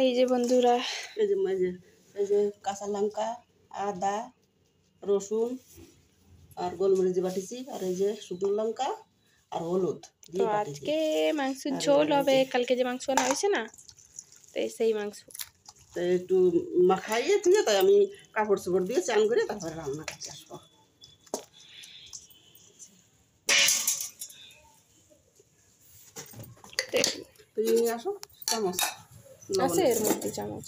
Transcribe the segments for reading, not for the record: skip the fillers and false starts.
এই যে বন্ধুরা, এই যে কাঁচা লঙ্কা, আদা, রসুন আর গোলমরিচ বাটিছি, আর এই যে শুকনো লঙ্কা আর হলুদ তো দিয়ে বাটিছি। আজকে মাংসের আর ঝোল এই হবে। যে কালকে যে মাংস আনা হয়েছে না, তো সেই মাংস। তো একটু মাখাইয়ে দিয়ে তাই আমি কাপড় চোপড় দিয়ে চান করে তারপরে রান্না করতে আসবো। তো নিয়ে আসো চামচ, আছে এর মধ্যে চামচ।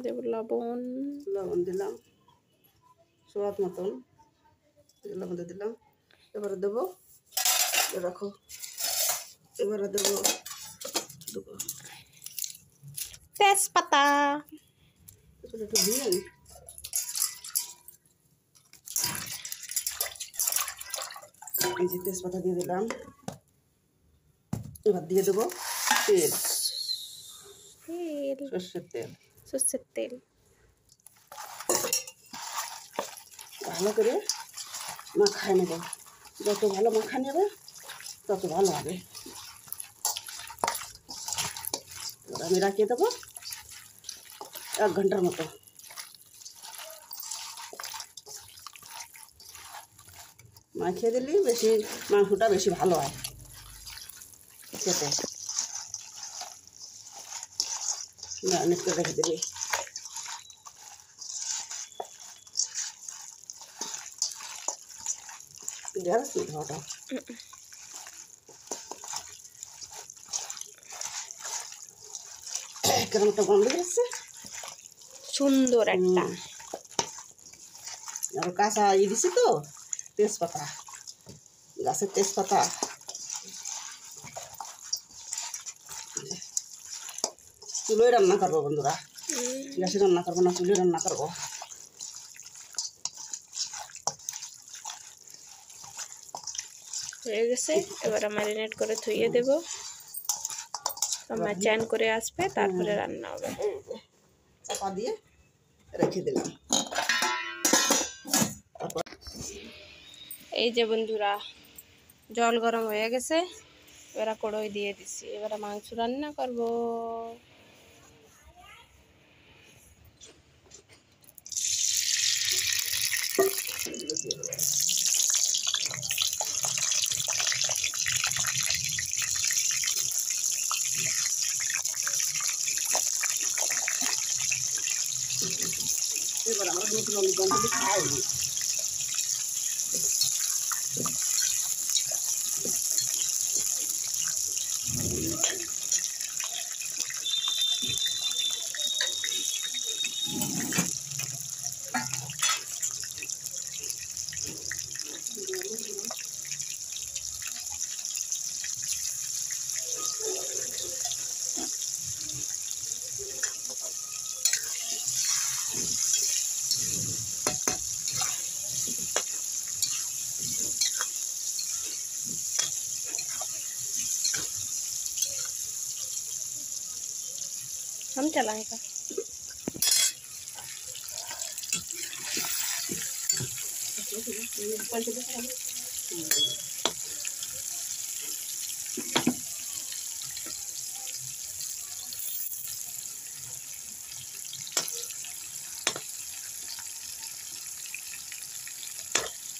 দেব লবণ, লবণ দিলাম স্বাদ মতন, লবণ দিলাম। এবারে দেবো, রাখো, এবারে দেবো তেজপাতা, একটু দিয়ে আনি। এই যে তেজপাতা দিয়ে দিলাম। এবার দিয়ে দেবো তেল, তেল, সর্ষের তেল। সর্ষের তেল। ভালো করে মাখায় নেব, যত ভালো মাখা নেবে তত ভালো হবে। এবার আমি রাখিয়ে দেবো 1 ঘন্টার মতো। মাখিয়ে দিলে বেশি মাংসটা বেশি ভালো হয় খেতে। অনেক করে রেখে দিবি। ধোয়াটা কেমন একটা গন্ধ বেরোচ্ছে, সুন্দর একটা। আর কাঁচা দিছি তো তেজপাতা, গাছের তেজপাতা। চুলোয় রান্না করবো বন্ধুরা, গ্যাসে রান্না করবো না, চুলোয় রান্না করবো। হয়ে গেছে, এবার ম্যারিনেট করে ধুইয়ে দেব। আমার চান করে আসবে, তারপরে রান্না হবে। চাপা দিয়ে রেখে দিলাম। এই যে বন্ধুরা, জল গরম হয়ে গেছে, এবার কড়াই দিয়ে দিছি। এবার মাংস রান্না করব। এবার আমরা নতুন অনেক গন্ধ খাই। हम चलाएगा।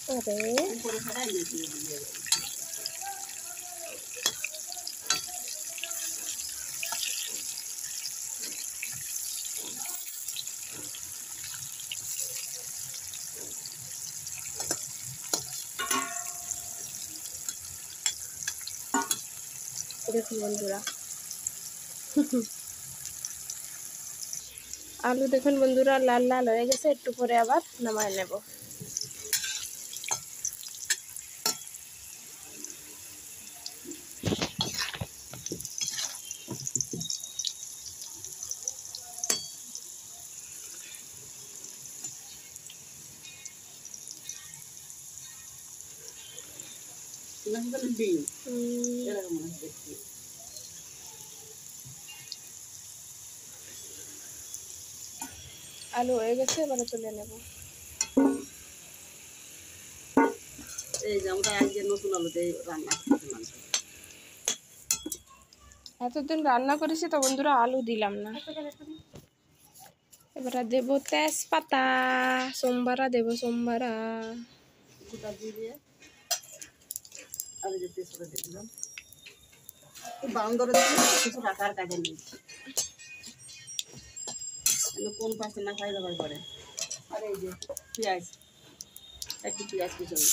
अरे দেখুন বন্ধুরা, আলু দেখুন বন্ধুরা লাল লাল হয়ে গেছে। একটু পরে আবার নামায় নেব। আলু হয়ে গেছে, এবারে তুলে নেব। এই যে আমরা আজকে নতুন আলুতে রান্না করছি মাংস। এতদিন রান্না করেছি তো বন্ধুরা, আলু দিলাম না। এবারে দেব তেজপাতা, সোমবারা দেব, সোমবারা। গোটা জিরে আর এই যে তেজপাতা দিয়ে দিলাম। এই বান্দরে দিলে কিছু রাখার কাজে নেই, কোন পাশে না খাই দাবার করে। আর এই যে পেঁয়াজ, একটু পেঁয়াজ কুচানো।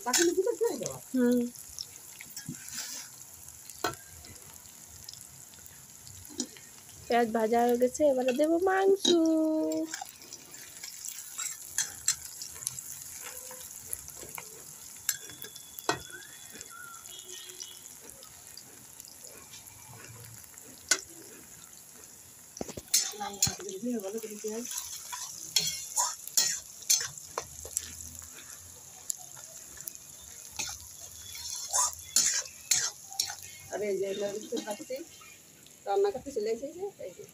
কাঁচালি ভিতর দিয়ে দেওয়া। পেঁয়াজ ভাজা হয়ে গেছে, এবারে দেব মাংস। ভালো করে পেঁয়াজ আর এই যে কাটছি, রান্না করতে চলে এসেছে। এই যে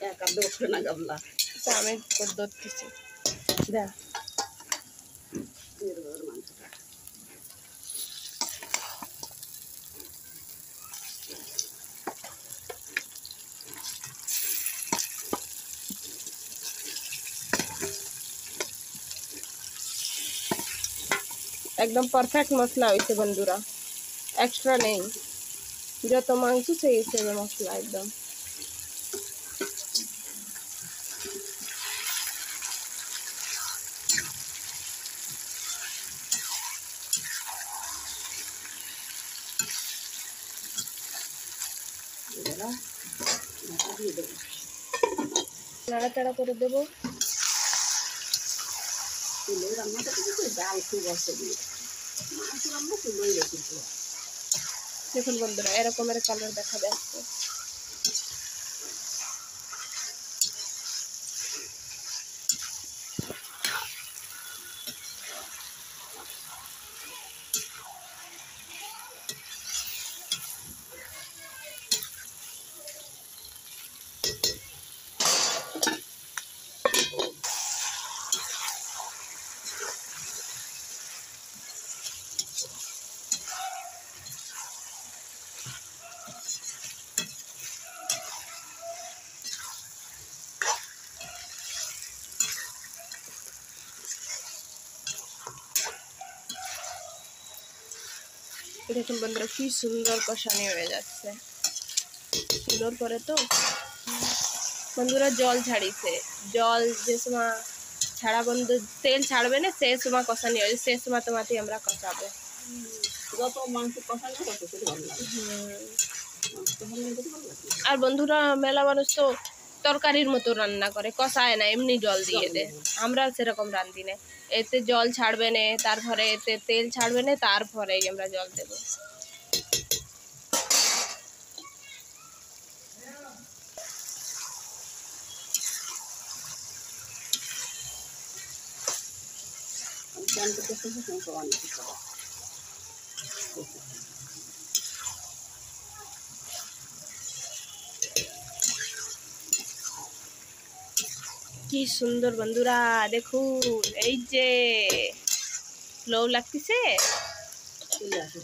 এক আর দেবো না গাবলা আমি ধরতেছি, দেখ দিয়ে দেবো এবার মাংসটা। একদম পারফেক্ট মশলা হয়েছে বন্ধুরা, এক্সট্রা নেই, যত মাংস সেই হিসেবে মশলা একদম। এবার ঢাকা দিয়ে দেবো। নাড়াচাড়া করে দেবো। চুলোয় রান্না করতে কিন্তু ডাল খুব অসুবিধা দিয়ে মাংস রান্না চুলোই রেখে দেবো। দেখুন বন্ধুরা, এরকমের কালার দেখা যাচ্ছে। দেখুন বন্ধুরা, কি সুন্দর কষানি হয়ে যাচ্ছে চুলোর পরে। তো বন্ধুরা জল ছাড়িছে, জল যে সময় ছাড়া বন্ধু তেল ছাড়বে না সে সময় কষানি হয়ে, সে সময় তোমাতে আমরা কষাবো। যত মাংস কষানো তত খেতে ভালো লাগে। মাংস ভালো লাগে, ভালো লাগে। আর বন্ধুরা মেলা মানুষ তো তরকারির মতো রান্না করে, কষায় না, এমনি জল দিয়ে দেয়। আমরা সেরকম রান্ধি না, এতে জল ছাড়বে না, তারপরে এতে তেল ছাড়বে না, তারপরে আমরা জল দেবো। আমি চান করতে সময় সব আনতে পারবো। কি সুন্দর বন্ধুরা দেখুন, এই যে লোভ লাগতেছে। চলে আসো।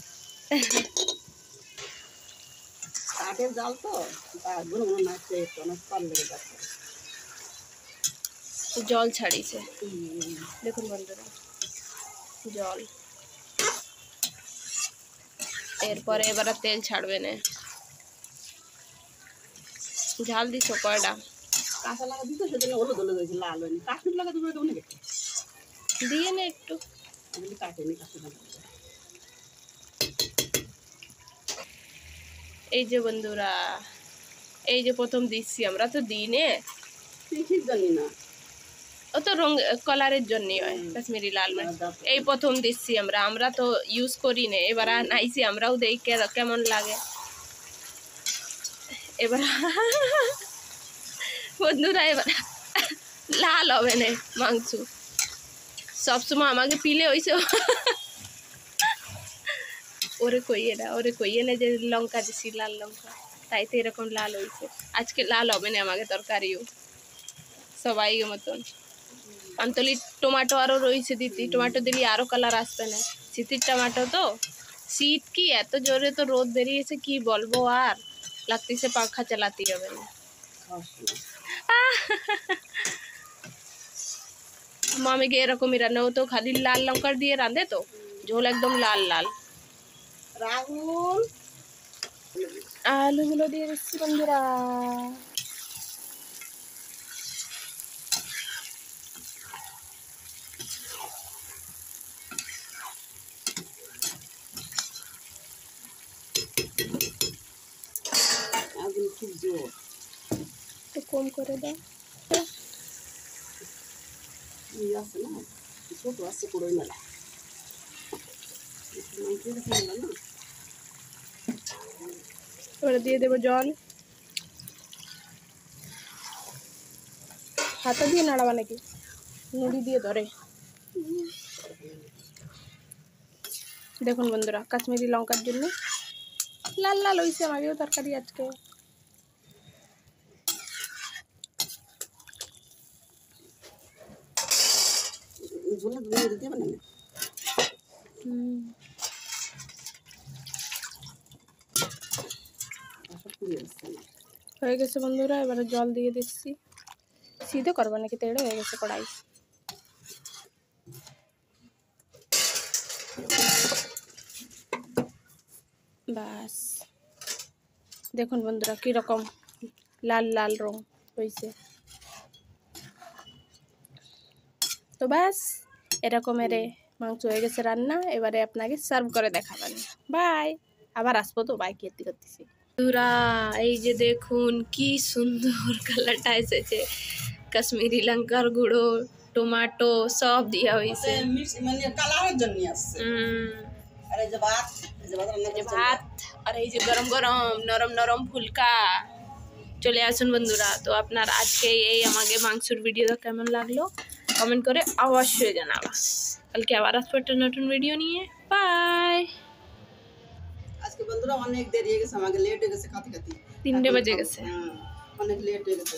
কাঠের জাল তো গুলো মনে নাচছে, একটু অনেক কম লেগে যাচ্ছে। জল ছাড়িছে দেখুন বন্ধুরা, জল। এরপরে এবার তেল ছাড়বে না। ঝাল দিছো কয়টা? কাঁচা লাগা দিতে সেজন্য হলুদ হলুদ হয়েছে, লাল হয়নি। কাশ্মীর লাগা দিবে তো অনেক দিয়ে নে একটু। আমি কাটেনি কাশ্মীর লাগা। এই যে বন্ধুরা, এই যে প্রথম দিচ্ছি, আমরা তো দিই নে, কিসের জানি না, ও তো রং কালারের জন্যই হয় কাশ্মীরি লাল মির্চ। এই প্রথম দিচ্ছি আমরা তো ইউজ করি না, এবার নাইছি আমরাও দেখি কেমন লাগে। এবার বন্ধুরা এবার লাল হবে না মাংস, সবসময় আমাকে পিলে হইছে ওরে কইয়ে না যে লঙ্কা দিছি লাল লঙ্কা, তাই তো এরকম লাল হয়েছে। আজকে লাল হবে না আমাকে তরকারিও সবাই মতন। আমতলি টমেটো আরও রয়েছে দিদি, টমেটো দিলে আরও কালার আসবে না। শীতের টমেটো তো, শীত কি এত জোরে তো রোদ বেরিয়েছে কি বলবো, আর লাগতেছে পাখা চালাতে হবে না। মামিকে এরকমই রান্না, ও তো খালি লাল লঙ্কা দিয়ে রাঁধে, তো ঝোল একদম লাল লাল। রাহুল আলুগুলো দিয়ে দিচ্ছি বন্ধুরা। আগুন খুব জোর, একটু কম করে দাও। আছে না, ছোট আছে পুরোই মেলা না। এবারে দিয়ে দেবো জল। হাতা দিয়ে নাড়াবা নাকি, নুড়ি দিয়ে ধরে? দেখুন বন্ধুরা, কাশ্মীরি লঙ্কার জন্য লাল লাল হয়েছে আমাকেও তরকারি আজকে। ঝোলে ধুয়ে দিতে হবে না। হয়ে গেছে বন্ধুরা, এবারে জল দিয়ে দিচ্ছি। সিধে করবা নাকি, তেড়ে হয়ে গেছে কড়াই। বাস দেখুন বন্ধুরা কীরকম লাল লাল রং হয়েছে। তো ব্যাস এরকমের মাংস হয়ে গেছে রান্না। এবারে আপনাকে সার্ভ করে দেখাবেন। বাই, আবার আসবো তো, বাই করতে করতেছি। বন্ধুরা এই যে দেখুন কি সুন্দর কালারটা এসেছে, কাশ্মীরি লঙ্কার গুঁড়ো টমেটো সব দেওয়া হয়েছে। মানে কালারের জন্য আসছে। আর এই যে ভাত, ভাত, আর এই যে গরম গরম নরম নরম ফুলকা। চলে আসুন বন্ধুরা। তো আপনার আজকে এই আমাকে মাংসের ভিডিওটা কেমন লাগলো কমেন্ট করে অবশ্যই জানাবা। কালকে আবার আসবো একটা নতুন ভিডিও নিয়ে। বাই। আজকে বন্ধুরা অনেক দেরি হয়ে গেছে, আমাকে লেট হয়ে গেছে, খাতে খাতে 3টে বেজে গেছে। অনেক লেট হয়ে গেছে।